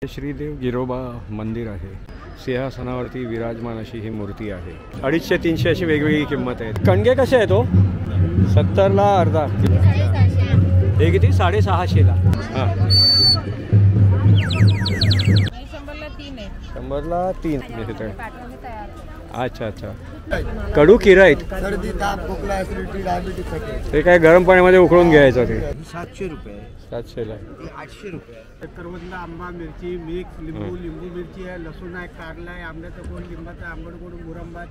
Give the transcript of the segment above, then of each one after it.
श्रीदेव गिरोबा मंदिर आहे. सिंहासनावरती विराजमान अशी ही मूर्ती आहे. 250-300 अशी वेगवेगळी किंमत आहे. कणगे कसे आहे तो 70ला अर्धा. हे किती 650ला. हां 100ला 3. अच्छा अच्छा. कडू किरा आहेत. सर्दी ताप खोकला ऍसिडिटी डायबिटीज ते काय गरम पाण्यामध्ये उकळून घ्यायचं. ते 700 रुपये. 700ला. 800 रुपये. करवंदला आंबा मिरची मिक्स लिंबू मिरची आहे लसूण आहे कारला आहे आंब्याचं गोड लिंबाचं आंबट गोड मुरंबा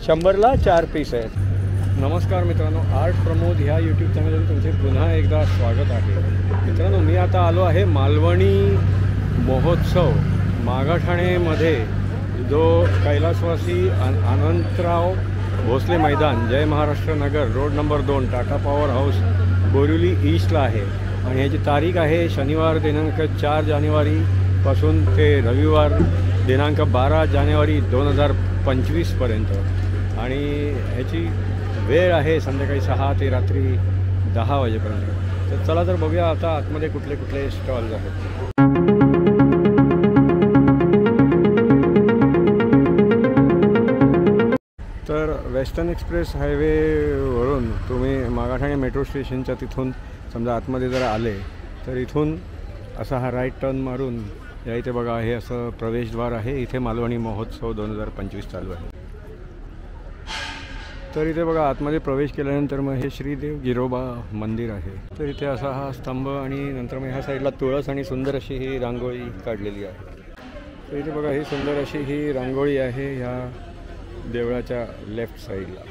100ला 4 पीस आहेत. नमस्कार मित्रांनो, आर्ट प्रमोद ह्या यूट्यूब चॅनलवर तुमचे पुन्हा एकदा स्वागत आहे. मित्रांनो, मी आता आलो आहे मालवणी महोत्सव मागाठाणेमध्ये, जो कैलासवासी अनंतराव भोसले मैदान, Jai Maharashtra Nagar, road number 2, Tata Power House, Borivali ईस्टला आहे. आणि ह्याची तारीख आहे शनिवार दिनांक 4 जानेवारीपासून ते रविवार दिनांक 12 जानेवारी 2025पर्यंत. आणि ह्याची वेळ आहे संध्याकाळी 6 ते रात्री 10 वाजेपर्यंत. तर चला तर बघूया आता आतमध्ये कुठले कुठले स्टॉल्स आहेत. तर वेस्टर्न एक्सप्रेस हायवेवरून तुम्ही मागाठाणे मेट्रो स्टेशनच्या तिथून समजा आतमध्ये जर आले तर इथून असा हा राईट टर्न मारून या इथे बघा, हे असं प्रवेशद्वार आहे. इथे मालवणी महोत्सव 2025 चालू आहे. तर इथे बघा आतमध्ये प्रवेश केल्यानंतर मग हे श्रीदेव गिरोबा मंदिर आहे. तर इथे असा हा स्तंभ आणि नंतर मग ह्या साईडला तुळस आणि सुंदर अशी ही रांगोळी काढलेली आहे. तर इथे बघा ही सुंदर अशी ही रांगोळी आहे ह्या देवळाच्या लेफ्ट साईडला.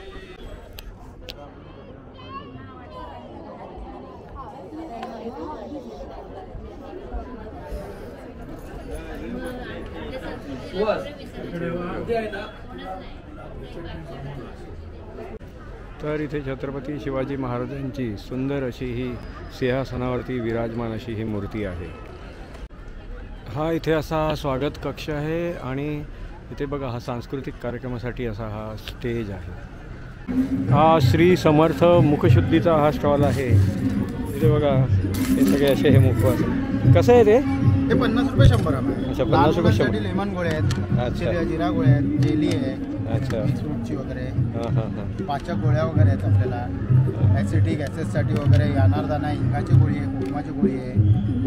तर इथे छत्रपती शिवाजी महाराजांची सुंदर अशी ही सिंहासनावरती विराजमान अशी ही मूर्ती आहे. हा इथे असा स्वागत कक्ष आहे आणि इथे बघा हा सांस्कृतिक कार्यक्रमासाठी असा हा स्टेज आहे. हा श्री समर्थ मुखशुद्धीचा हा स्टॉल आहे. इथे बघा हे सगळे असे हे मुखवास. कसं आहे ते 50 रुपये 100 आहे. अच्छा 50 रुपये 100. लेमन गोळे आहेत. अच्छा जिरा गोळे आहेत. जेली आहे. अच्छा फ्रूटची वगैरे. हां हां हां. पाचक गोळ्या वगैरे आहेत आपल्याला. ॲसिडिक ॲसेससाठी वगैरे. अनारदाना इंगाची गोळी आहे. कुकमाची गोळी आहे.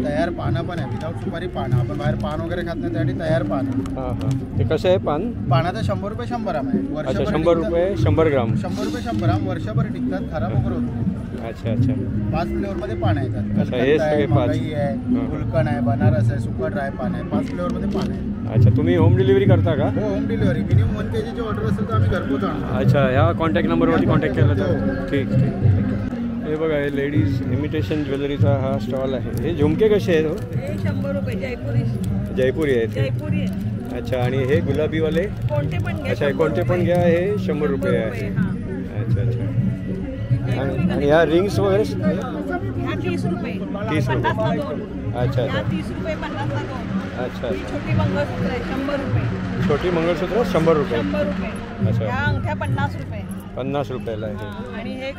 तयार पानं पण आहे. विदाऊट सुपारी पानं. आपण बाहेर पान वगैरे खात नाही त्यासाठी तयार पान. हां हां. ते कसं आहे पान? पानाचं 100 रुपये 100 ग्राम आहे. अच्छा 100 रुपये 100 ग्राम. 100 रुपये 100 ग्राम वर्षभर टिकतात. खराब वगैरे होत नाही. अच्छा अच्छा. 5 फ्लेवरमध्ये पान येतात. हे सगळे 5 आहे. गुलकंद आहे. बनारस आहे. सुपर ड्राय पान आहे. 5 फ्लेवरमध्ये पान आहे. अच्छा, तुम्ही होम डिलिव्हरी करता का? हो, होम डिलिव्हरी. मिनिमम 1 kg ची ऑर्डर असेल तर आम्ही घरपोच आणतो. अच्छा, ह्या कॉन्टॅक्ट नंबरवरती कॉन्टॅक्ट केला तर ठीक ठीक. हे बघा हे लेडीज इमिटेशन ज्वेलरीचा हा स्टॉल आहे. हे झुमके कसे आहेत? हे 100 रुपये जयपुरी आहेत. जयपुरी आहे. अच्छा, आणि हे गुलाबीवाले कोणते पण घ्या. अच्छा, कोणते पण घ्या. हे 100 रुपये आहे. अच्छा अच्छा. आणि ह्या रिंग्स वगैरे ह्या 30 रुपये. 30 रुपये. 50 ला 2. अच्छा ह्या अच्छा 30 रुपये 50 ला 2. अच्छा ही छोटी मंगळसूत्र आहे 100 रुपये. छोटी मंगळसूत्र 100 रुपये. 100 रुपये. अच्छा. ह्या अंगठ्या 50 रुपये. 50 रुपयाला आहे. आणि हे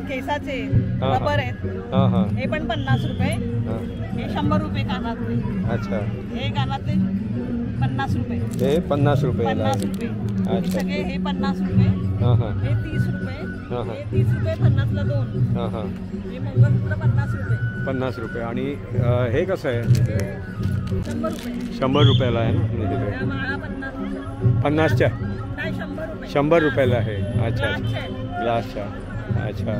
केसाचे हां. रबर आहेत. हां हां हे पण 50 रुपये. हां. हे 100 रुपये कानातले. अच्छा, हे कानातले 50 रुपये. हे 50 रुपयाला 50 आहे. रुपये. हे अच्छा. सगळे हे 50 रुपये. हां हां हे 30 रुपये. हां हां. हे 30 रुपये 50 ला 2. हां हां. हे मंगळसूत्र 50 रुपये. 50 रुपये. आणि हे कसं आहे? 100 रुपये. 100 रुपयाला आहे ना? या माळा 50 रुपये. 50च्या नाही 100 रुपये. 100 रुपयाला आहे. अच्छा ग्लासचे आहेत. ग्लासच्या. अच्छा. हे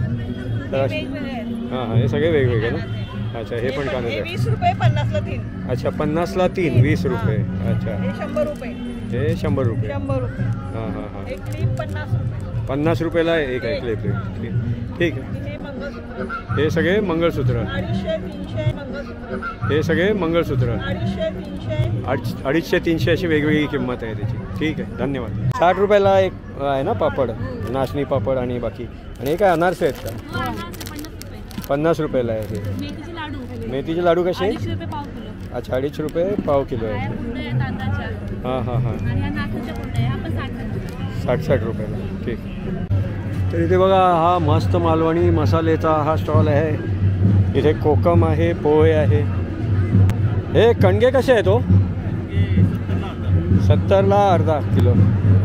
तर वेगवेगळे आहेत. हां हां, हे सगळे वेगवेगळे ना? अच्छा, हे पण हे कानात आहे. 20 रुपये 50 ला 3. अच्छा 50ला 3, 20 रुपये. अच्छा, हे 100 रुपये. हे 100 रुपये. 100 रुपये. हां हां हां. हे क्लिप 50 रुपये. 50 रुपयाला आहे एक ऐकले प्लेट. ठीक आहे. हे मंगळसूत्र हे सगळे मंगळसूत्र. 250-300 मंगळसूत्र. हे सगळे मंगळसूत्र 250-300. 250-300 अशी वेगवेगळी किंमत आहे त्याची. ठीक आहे, धन्यवाद. 60 रुपयाला एक आहे ना पापड, नाचणी पापड आणि बाकी. आणि हे काय अनारसे आहेत का? 50 रुपयाला आहे. हे मेथीचे लाडू. मेथीचे लाडू कसे? 250 रुपये पाव किलो. अच्छा, 250 रुपये पाव किलो आहे. कुरडया आहेत तांदळाच्या. हां हां हां. आणि ह्या नाचणीच्या कुरडया आहे. आपण 60 60 रुपयाला. ठीक. तर इथे बघा हा मस्त मालवणी मसाल्याचा हा स्टॉल आहे. इथे कोकम आहे, पोहे आहे. हे कणगे कसे आहे तो 70ला अर्धा किलो.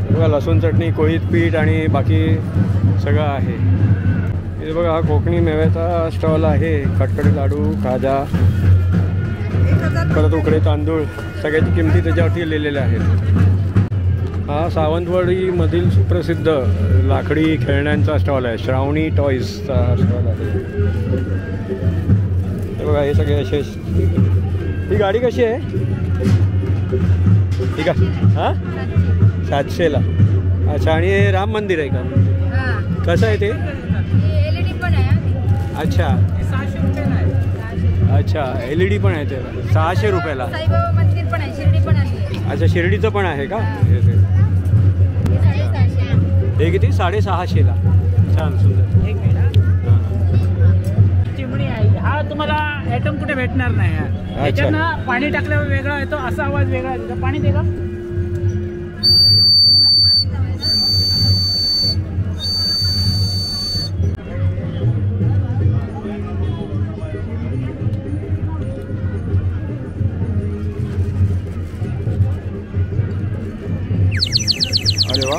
बघा लसूण चटणी, कोळीत पीठ आणि बाकी सगळं आहे. इथे बघा हा कोकणी मेव्याचा स्टॉल आहे. खटखटे लाडू, खाजा, परत उकडे तांदूळ, सगळ्याची किमती त्याच्यावरती लिहिलेल्या आहेत. हा सावंतवाडीमधील सुप्रसिद्ध लाकडी खेळण्यांचा स्टॉल आहे. श्रावणी टॉईजचा स्टॉल आहे. हे बघा हे सगळे असे. ही गाडी कशी आहे? ठीक आहे. हां 700ला. अच्छा. आणि हे राम मंदिर आहे का? कसं आहे ते? LED पण आहे. अच्छा. 600 रुपयाला आहे. अच्छा LED पण आहे त्याला 600 रुपयाला. साईबाबा मंदिर पण आहे, शिर्डी पण आहे. अच्छा शिर्डीचं पण आहे का? हे ते. हे 650. हे किती? 650ला. छान सुंदर. एक मिनिट. चिमणी आहे. हा तुम्हाला आयटम कुठे भेटणार नाही. याच्यानं पाणी टाकल्यावर वेगळा येतो, असा आवाज वेगळा येतो. पाणी दे का? अरे वा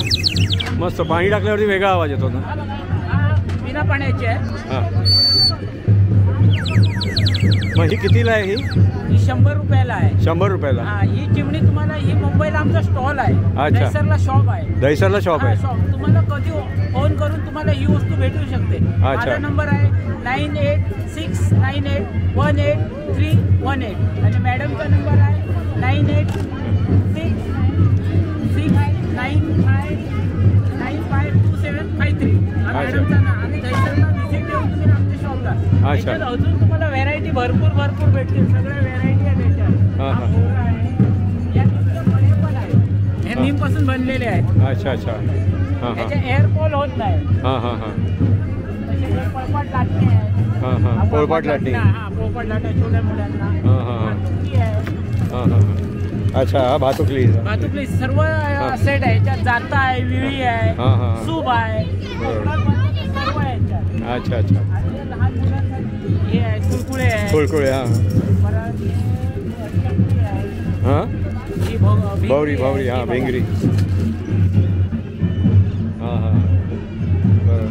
मस्त. पाणी टाकल्यावरती वेगळा आवाज येतो ना. हा बिना पाण्याची आहे. हां. मग ही कितीला आहे? ही 100 रुपयाला आहे. 100 रुपयाला. हा ही चिमणी तुम्हाला, ही मुंबईला आमचा स्टॉल आहे. अच्छा. दहिसरला शॉप आहे. दहिसरला शॉप आहे. शॉप तुम्हाला कधी फोन करून तुम्हाला ही वस्तू भेटू शकते. माझा नंबर आहे 9869818318 आणि मॅडमचा नंबर आहे 986695952753. हा मॅडमचा ना. आणि दहिसरला व्हिजिट देऊन तुम्ही आमच्या शॉपला. अच्छा. त्याच्यात अजून तुम्हाला व्हेरायटी भरपूर भेटतील. सगळ्या व्हेरायटी आहे त्याच्यात. हां, हां. हा मोर आहे. या कडे पण आहे. हे नीमपासून बनलेले आहेत. अच्छा अच्छा. हां हां त्याचे एअर फॉल होत नाही. हां हां हां तसे हे पोळपाट लाटणे आहेत. हां हां. पोळपाट लाटणी. हा पोळपाट लाटा छोट्या मुलांना. हां हां हां. भातुकली आहे. हां हां हां. अच्छा हा भातुकली. भातुकली सर्व सेट आहे. याच्यात जाता आहे, विळी आहे, हां हां. सूप आहे, बरोबर. सर्व आहे याच्यात. अच्छा अच्छा. आणि हे लहान मुलांसाठी हे आहे कुरकुळे आहे. कुळकुळे. हां परत हे चकली आहे. हां. ही भावरी भावरी. हां भेंगरी. हां हां बरं.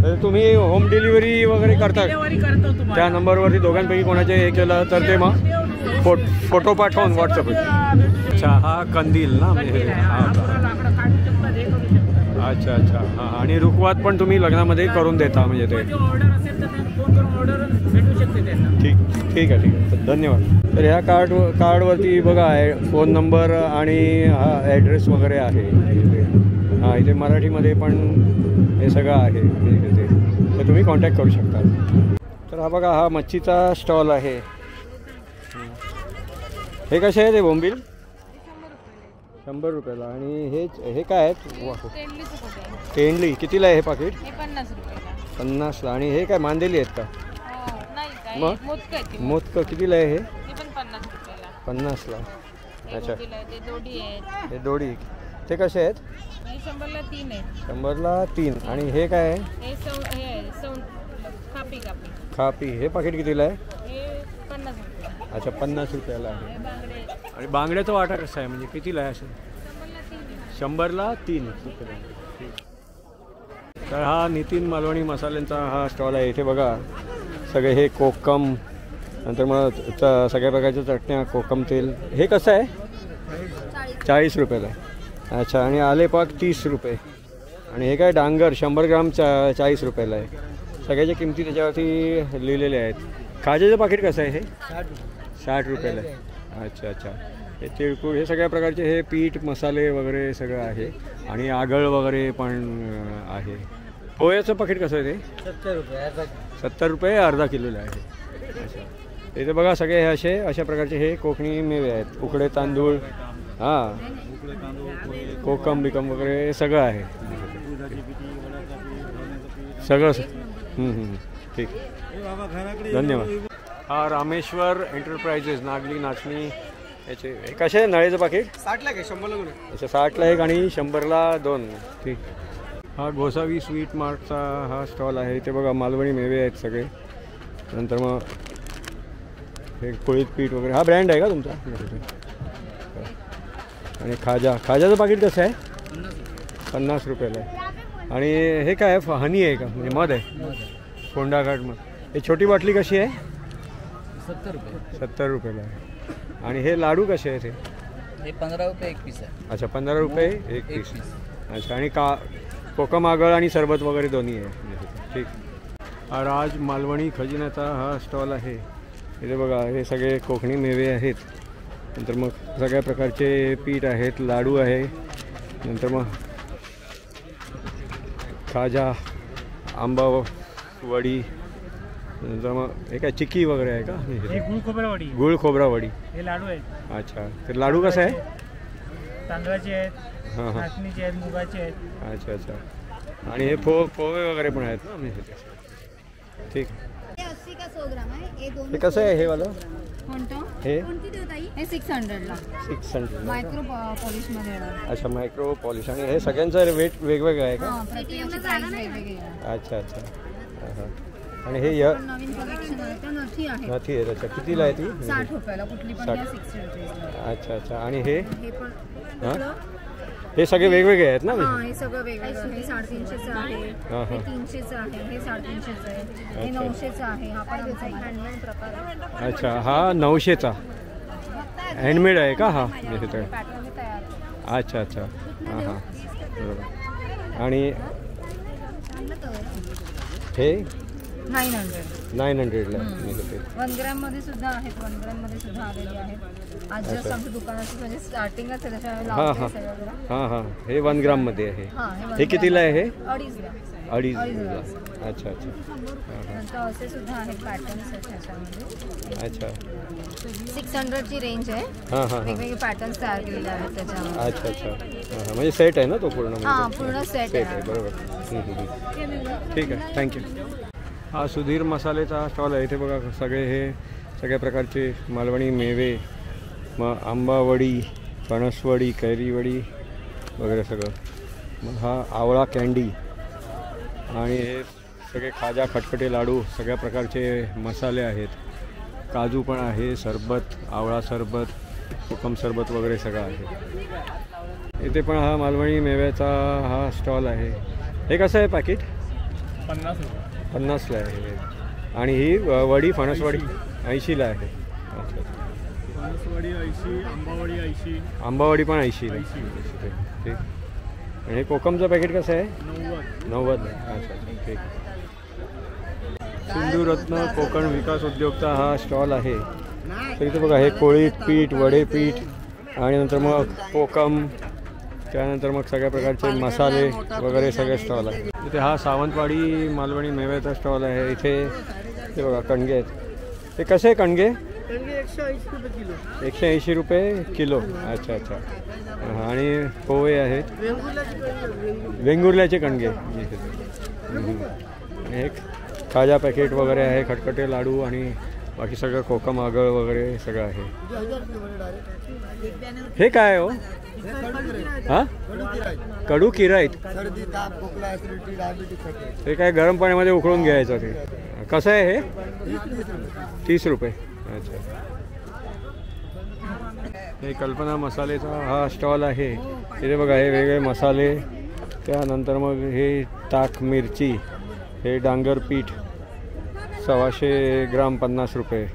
तर तुम्ही होम डिलिव्हरी वगैरे करता? डिलिव्हरी करतो तुम्हाला. त्या नंबरवरती दोघांपैकी कोणाचे हे केलं तर ते मग फोटो पाठवून व्हॉट्सअपवर. अच्छा हा कंदील ना. कंदील आहे. हा पुरा लाकडं काढू शकतात, हे करू शकतात. अच्छा अच्छा. हां आणि रुखवात पण तुम्ही लग्नामध्ये करून देता म्हणजे ते? जो ऑर्डर असेल तर फोन करून ऑर्डर भेटू शकते त्यांना. ठीक ठीक आहे ठीक आहे. धन्यवाद. तर ह्या कार्डवरती बघा फोन नंबर आणि हा ॲड्रेस वगैरे आहे. हां इथे मराठीमध्ये पण हे सगळं आहे इथे. तर तुम्ही कॉन्टॅक्ट करू शकता. तर हा बघा हा मच्छीचा स्टॉल आहे. हे कसे आहे ते बोंबील? 100 रुपयाला. आणि हे काय आहेत? तेंडली कितीला आहे हे पाकिट? 50 रुपयाला. 50ला. आणि हे काय मांदेली आहेत का? नाही काय मग? मोदक आहे. मोदकं कितीला आहे हे? ते पण 50 रुपयाला. 50ला. अच्छा. ते दोडी आहेत. हे दोडी ते कसे आहेत? हे 100ला 3 आहेत. 100ला 3. आणि हे काय आहे? हे खापी खापी. हे पाकिट कितीला आहे? हे 50 रुपयाला. अच्छा 50 रुपयाला आहे. हे बांगडे आहेत. आणि बांगड्याचा वाटा कसा आहे म्हणजे कितीला आहे असं? 100ला 3. तर हा नितीन मालवणी मसाल्यांचा हा स्टॉल आहे. इथे बघा सगळे हे कोकम, नंतर मग सगळ्या प्रकारच्या चटण्या, कोकम तेल. हे कसं आहे? 40 रुपयाला आहे. अच्छा. आणि आलेपाक 30 रुपये. आणि हे काय डांगर 100 ग्राम 40 रुपयाला आहे. सगळ्याच्या किमती त्याच्यावरती लिहिलेल्या आहेत. खाज्याचं पाकिट कसं आहे हे? 60 रुपयाला आहे. अच्छा अच्छा. हे तिळकुळ हे सगळ्या प्रकारचे हे पीठ मसाले वगैरे सगळं आहे. आणि आगळ वगैरे पण आहे. पोह्याचं पाकिट कसं आहे ते? 70 रुपये अर्धा किलोला आहे. अच्छा. इथे बघा सगळे हे अशा प्रकारचे हे कोकणी मेवे आहेत. उकडे तांदूळ, हां कोकम बिकम वगैरे सगळं आहे. सगळं. ठीक. धन्यवाद. हा रामेश्वर एंटरप्राइजेस नागली नाचणी याचे. हे कसे आहे नळेचं पाकिट? 60ला काय 100ला दोन. अच्छा 60ला 1 आणि 100ला 2. ठीक. हा गोसावी स्वीट मार्टचा हा स्टॉल आहे. इथे बघा मालवणी मेवे आहेत सगळे. नंतर मग हे कोळीत पीठ वगैरे हा ब्रँड आहे का तुमचा? आणि खाजाचं पाकिट कसं आहे? 50 रुपयाला आहे. आणि हे काय आहे? हनी आहे का म्हणजे मध आहे? फोंडाघाट मध. हे छोटी बाटली कशी आहे? 70 रुपयाला आहे. आणि हे लाडू कसे आहेत? हे 15 रुपये एक पीस आहे. अच्छा 15 रुपये एक पीस. अच्छा आणि कोकम आगळ आणि सरबत वगैरे दोन्ही आहे. ठीक. हा राज मालवणी खजिन्याचा हा स्टॉल आहे. इथे बघा हे सगळे कोकणी मेवे आहेत. नंतर मग सगळ्या प्रकारचे पीठ आहेत, लाडू आहे, नंतर मग खाजा, आंबा वडी, नंतर मग हे काय चिक्की वगैरे आहे का? हे गुळ खोबरा वडी. गुळ खोबरा वडी. हे लाडू आहेत. अच्छा ते लाडू कसं आहे? तांदळाचे आहेत, हां हां. नाचणीचे आहेत, मुगाचे आहेत. अच्छा अच्छा. आणि हे पोहे वगैरे पण आहेत ना म्हणजे. ठीक. हे 80 का 100 ग्राम आहे. हे दोन हे कसं आहे हे वालं? कोणतं? हे कोणती देऊ ताई? हे 600 ला 600. मायक्रो पॉलिश मध्ये येणार. अच्छा मायक्रो पॉलिश. आणि हे सगळ्यांचं वेट वेगवेगळं आहे का? हां प्रत्येकाची प्राइस वेगवेगळी आहे. अच्छा अच्छा. हां हां. आणि हे पण नवीन कलेक्शन आहे त्या नथी आहे. नथी आहे. अच्छा कितीला आहे ती? 60 रुपयाला कुठली पण 60. घ्या 60 रुपये. अच्छा अच्छा. आणि हे हे पण हां हे सगळे वेगवेगळे आहेत ना? हां हे सगळं वेगवेगळं. हे 350चं आहे, हां हे हां. 300चं आहे, हे 350चं आहे, हे 900चं आहे. हा पण आमचा हँडमेड प्रकार आहे. अच्छा हा 900चा हँडमेड आहे का? हा पॅटर्न तयार करतो. अच्छा अच्छा. हां हां बरोबर. आणि हे 900ला आहे. 1 ग्रॅम मध्ये सुद्धा आहेत. 1 ग्रॅम मध्ये सुद्धा आलेले आहेत. आज जस्ट आमच्या दुकानाची म्हणजे स्टार्टिंगच आहे त्याच्यामुळे हां लावते हां सगळं जरा. हां हां. हे 1 ग्राममध्ये आहे. हां हे कितीला आहे? हे 2.5 ग्रॅम. 2.5. अच्छा अच्छा. नंतर असे सुद्धा आहेत पॅटर्न्स आहेत त्याच्यामध्ये. अच्छा. 600 ची रेंज आहे. हां हां हां. वेगवेगळे पॅटर्न्स तयार केलेले आहेत त्याच्यामध्ये. अच्छा अच्छा. हां हां म्हणजे सेट आहे ना तो पूर्ण? हां म्हणजे पूर्ण सेट सेट आहे. आहे बरोबर. ठीक आहे थँक्यू. हा सुधीर मसालेचा स्टॉल आहे. इथे बघा सगळे हे सगळ्या प्रकारचे मालवणी मेवे, मग आंबावडी, फणसवडी, कैरीवडी वगैरे सगळं. मग हा आवळा कँडी आणि हे सगळे खाजा, खटखटे लाडू, सगळ्या प्रकारचे मसाले आहेत. काजू पण आहे, सरबत, आवळा सरबत, कोकम सरबत वगैरे सगळं आहे. इथे पण हा मालवणी मेव्याचा हा स्टॉल आहे. हे कसं आहे पॅकेट? 50 रुपये. 50ला आहे. आणि ही वडी फणसवडी 80ला आहे. अच्छा. फणसवडी 80, आंबावडी 80, आंबावडी पण 80ला. ठीक. आणि हे कोकमचं पॅकेट कसं आहे? 90. अच्छा ठीक. सिंधुरत्न कोकण विकास उद्योगचा हा स्टॉल आहे. तर इथे बघा हे कोळीत पीठ, वडे पीठ आणि नंतर मग कोकम, त्यानंतर मग सगळ्या प्रकारचे मसाले वगैरे सगळे स्टॉल आहे. इथे हा सावंतवाडी मालवणी मेव्याचा स्टॉल आहे. इथे हे बघा कणगे आहेत. हे कसे आहे कणगे? 180 रुपये किलो. अच्छा अच्छा. आणि पोहे आहेत, वेंगुर्ल्याचे कणगे. आणि एक खाजा पॅकेट वगैरे आहे, खटखटे लाडू आणि बाकी सगळं कोकम आगळ वगैरे सगळं आहे. हे काय हो? हां कडू किराईत. हे काय गरम पाण्यामध्ये उकळून घ्यायचं. ते कसं आहे हे? 30 रुपये. अच्छा. हे कल्पना मसालेचा हा स्टॉल आहे. इथे बघा हे वेगळे मसाले, त्यानंतर मग हे ताक मिरची, हे डांगर पीठ 125 ग्राम 50 रुपये.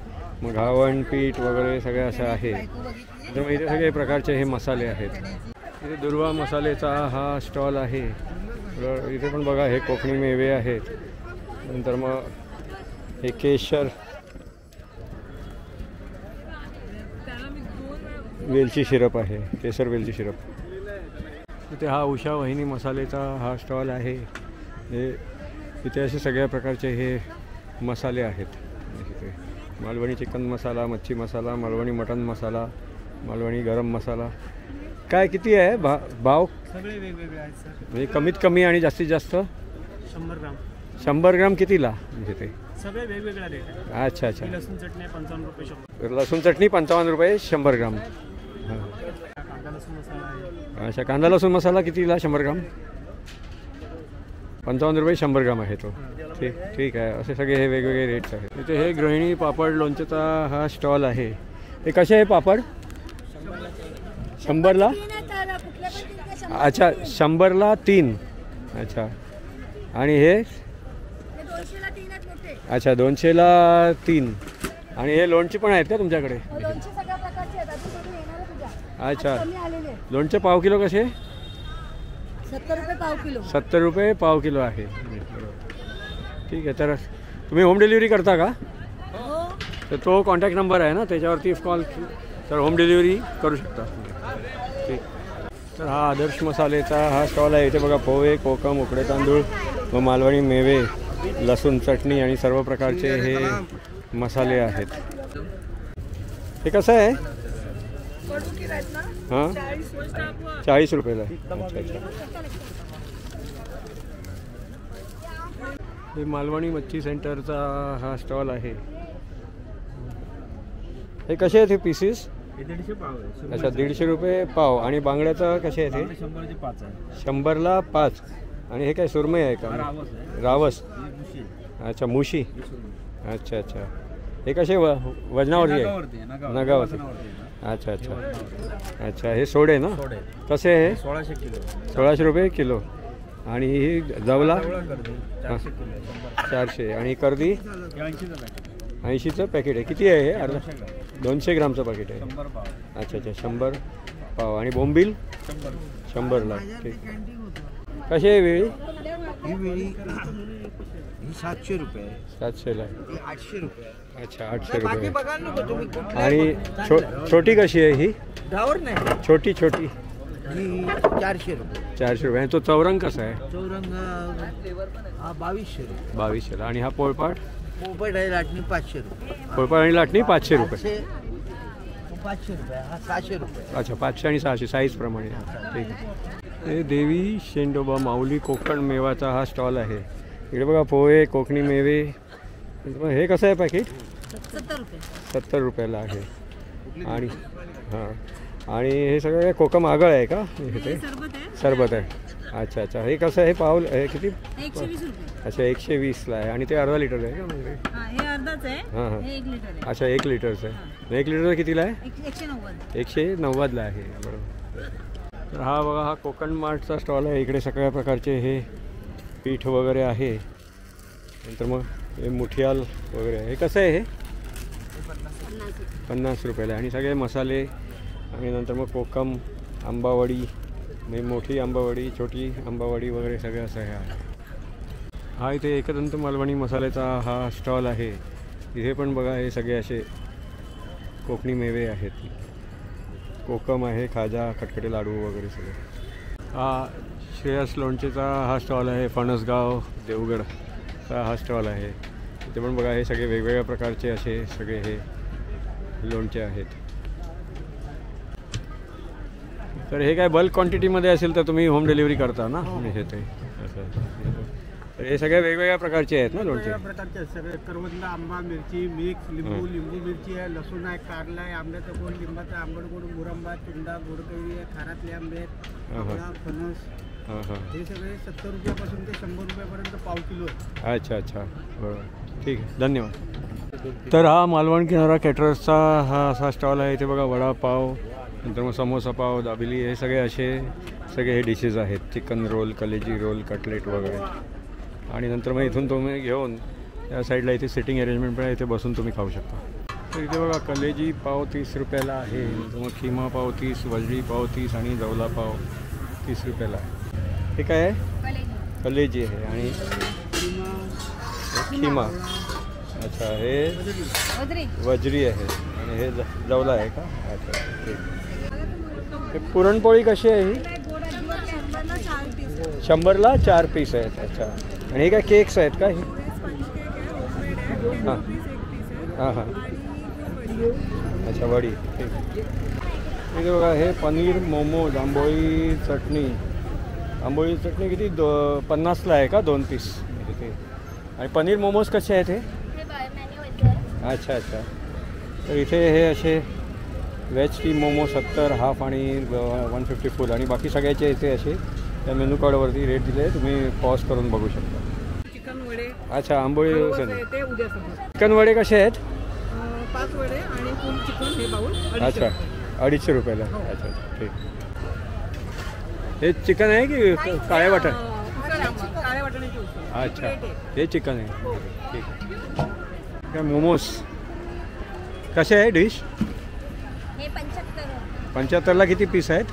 मग घावण पीठ वगैरे सगळं असं आहे. तर मग इथे सगळे प्रकारचे हे मसाले आहेत. इथे दुर्वा मसालेचा हा स्टॉल आहे. इथे पण बघा हे कोकणी मेवे आहेत. नंतर मग हे केशर, वेलची सिरप आहे, केसर वेलची सिरप. इथे हा उषा वहिनी मसालेचा हा स्टॉल आहे. हे इथे असे सगळ्या प्रकारचे हे मसाले आहेत. इथे मालवणी चिकन मसाला, मच्छी मसाला, मालवणी मटन मसाला, मालवणी गरम मसाला. काय किती आहे भाव? सगळे वेगवेगळे आहेत सर. म्हणजे कमीत कमी आणि जास्तीत जास्त 100 ग्राम. 100 ग्राम कितीला? म्हणजे ते सगळे वेगवेगळा रेट आहे. अच्छा अच्छा. लसूण चटणी 55 रुपये 100. लसूण चटणी 55 रुपये 100 ग्राम. हां. कांदा लसूण मसाला आहे. अच्छा कांदा लसूण मसाला कितीला 100 ग्राम? ₹55 100 ग्राम आहे तो. ठीक ठीक आहे. असे सगळे हे वेगवेगळे रेट्स आहेत. इथे हे गृहिणी पापड लोणच्याचा हा स्टॉल आहे. हे कसे आहे पापड? 100ला? अच्छा 100ला 3. अच्छा आणि हे अच्छा 200ला 3. आणि हे लोणचे पण आहेत का तुमच्याकडे? अच्छा लोणचे पाव किलो कसे? 70 रुपये पाव किलो. 70 रुपये पाव किलो आहे. ठीक आहे. तर तुम्ही होम डिलिव्हरी करता का? तर तो कॉन्टॅक्ट नंबर आहे ना त्याच्यावरती कॉल तर होम डिलिव्हरी करू शकता. ठीक. तर हा आदर्श मसालेचा हा स्टॉल आहे. इथे बघा पोहे, कोकम, उकडे तांदूळ व मालवणी मेवे, लसूण चटणी आणि सर्व प्रकारचे हे मसाले आहेत. हे कसं आहे? हां 40 रुपयाला. अच्छा अच्छा. हे मालवणी मच्छी सेंटरचा हा स्टॉल आहे. हे कसे आहेत हे पीसेस? 150 पाव आहे. अच्छा 150 रुपये पाव. आणि बांगड्याचं कसे आहे ते? 100चे 5 आहे. 100ला 5. आणि हे काय सुरमई आहे का? रावस. अच्छा मुशी. अच्छा अच्छा. हे कसे वजनावरती आहे? नगावरती. अच्छा अच्छा अच्छा. हे सोडे ना? कसे आहे? 1600 किलो. 1600 रुपये किलो. आणि ही जवला 400. आणि कर्दी 80चं पॅकेट आहे. किती आहे हे? अर्धा 200 ग्रामचं पॅकेट आहे. अच्छा अच्छा 100 पाव. आणि बोंबील 100ला. ठीक. कशी आहे वेळी? ही वेळी ही 700 रुपये. 700ला आहे. 800 रुपये. अच्छा 800 रुपये. बघा नको तुम्ही. आणि छोटी कशी आहे ही? डावर नाही. छोटी छोटी ही 400 रुपये. 400 रुपये. आणि तो चौरंग कसा आहे? चौरंग हा 2200 रुपये. 2200ला. आणि हा पोळपाट? पोपट आहे लाटणी 500 रुपये. पोळपाट आणि लाटणी 500 रुपये. 500 रुपये. हा 600 रुपये. अच्छा 500 आणि 600 साईजप्रमाणे. ठीक आहे. हे देवी शेंडोबा माऊली कोकण मेवाचा हा स्टॉल आहे. इकडे बघा पोहे, कोकणी मेवे. हे कसं आहे पॅकेट? 70 रुपये. 70 रुपयाला आहे. आणि हां आणि हे सगळं काय कोकम आगळ आहे का? हे सरबत आहे. अच्छा अच्छा. हे कसं आहे पाव? हे किती? 120 रुपये. अच्छा 120ला आहे. आणि ते अर्धा लिटर आहे का? म्हणजे हे अर्धाच आहे. हां हां. हे 1 लिटर आहे. अच्छा 1 लिटरचं आहे. 1 लिटरचं कितीला आहे? 190. 190ला आहे. बरोबर. तर हा बघा हा कोकण मार्टचा स्टॉल आहे. इकडे सगळ्या प्रकारचे हे पीठ वगैरे आहे. नंतर मग हे मुठियाल वगैरे आहे. हे कसं आहे? हे 50 रुपयाला. आणि सगळे मसाले. आणि नंतर मग कोकम, आंबावडी, म्हणजे मोठी आंबावडी, छोटी आंबावडी वगैरे सगळं असं हे आहे. हा इथे एकदंत मालवणी मसाल्याचा हा स्टॉल आहे. इथे पण बघा हे सगळे असे कोकणी मेवे आहेत. कोकम आहे, खाजा, खटखटे लाडू वगैरे सगळे. हा श्रेयस लोणचेचा हा स्टॉल आहे. फणसगाव देवगडचा हा स्टॉल आहे. इथे पण बघा हे सगळे वेगवेगळ्या प्रकारचे असे सगळे हे लोणचे आहेत. तर हे काय बल्क क्वांटिटीमध्ये असेल तर तुम्ही होम डिलिव्हरी करता ना? हे ते असं. तर हे सगळे वेगवेगळ्या प्रकारचे आहेत ना लोणचे? प्रकारचे सगळे करवंद, आंबा, मिरची, मिक्स, लिंबू मिरची आहे, लसूण आहे, कारला आहे, आंब्याचं गोड, लिंबाचं आंबट गोड, मुरंबा, चुंदा, गोडकळी आहे, खारातले आंबे आहेत, आवळा, फणस. हे सगळे 70 रुपयापासून ते 100 रुपयापर्यंत पाव किलो आहे. अच्छा अच्छा बरोबर. ठीक आहे धन्यवाद. तर हा मालवण किनारा कॅटरर्सचा हा असा स्टॉल आहे. इथे बघा वडापाव, नंतर मग समोसा पाव, दाबेली हे सगळे असे सगळे हे डिशेस आहेत. चिकन रोल, कलेजी रोल, कटलेट वगैरे. आणि नंतर मग इथून तुम्ही घेऊन या साईडला इथे सिटिंग अरेंजमेंट पण आहे. इथे बसून तुम्ही खाऊ शकता. तर इथे बघा कलेजी पाव 30 रुपयाला आहे. नंतर मग खिमा पाव 30, वजडी पाव 30 आणि जवला पाव 30 रुपयाला आहे. हे काय आहे? कलेजी आहे. आणि खिमा. अच्छा हे वजरी आहे. आणि हे जवला आहे का? अच्छा ठीक. हे पुरणपोळी कशी आहे ही? 100ला 4 पीस आहेत. अच्छा. आणि हे काय केक्स आहेत का? हे हां हां हां. अच्छा वडी. ठीक. इथे बघा हे पनीर मोमोज, आंबोळी चटणी. आंबोळी चटणी किती 50ला आहे का? 2 पीस. इथे. आणि पनीर मोमोज कसे आहेत हे? अच्छा अच्छा. तर इथे हे असे व्हेज टी मोमो 70 हाफ आणि 150 फुल. आणि बाकी सगळ्याचे इथे असे त्या मेनू कार्डवरती रेट दिले. तुम्ही पॉज करून बघू शकता. अच्छा आंबोळी खरवस सण आहे ते उद्या समोर चिकन वडे कसे आहेत 5 वडे आणि फुल चिकन हे बाउल 250 अच्छा रुपये. 250 रुपयाला हो. अच्छा अच्छा ठीक हे चिकन आहे की काळे वाटण उसळ आहे, काळ्या वाटाण्याची उसळ. अच्छा प्लेट आहे. हे चिकन आहे ठीक आहे काय मोमोज कसे आहे डिश हे 75 75ला किती पीस आहेत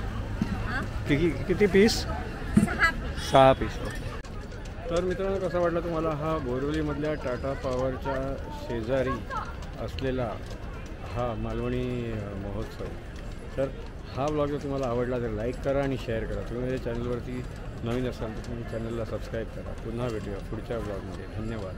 किती पीस 6 पीस तर मित्रांनो कसा वाटला तुम्हाला हा बोरिवलीमधल्या टाटा पॉवरच्या शेजारी असलेला हा मालवणी महोत्सव. तर हा ब्लॉग जर तुम्हाला आवडला तर लाईक करा आणि शेअर करा. तुम्ही माझ्या चॅनलवरती नवीन असाल तर तुम्ही चॅनलला सबस्क्राईब करा. पुन्हा भेटूया पुढच्या ब्लॉगमध्ये. धन्यवाद.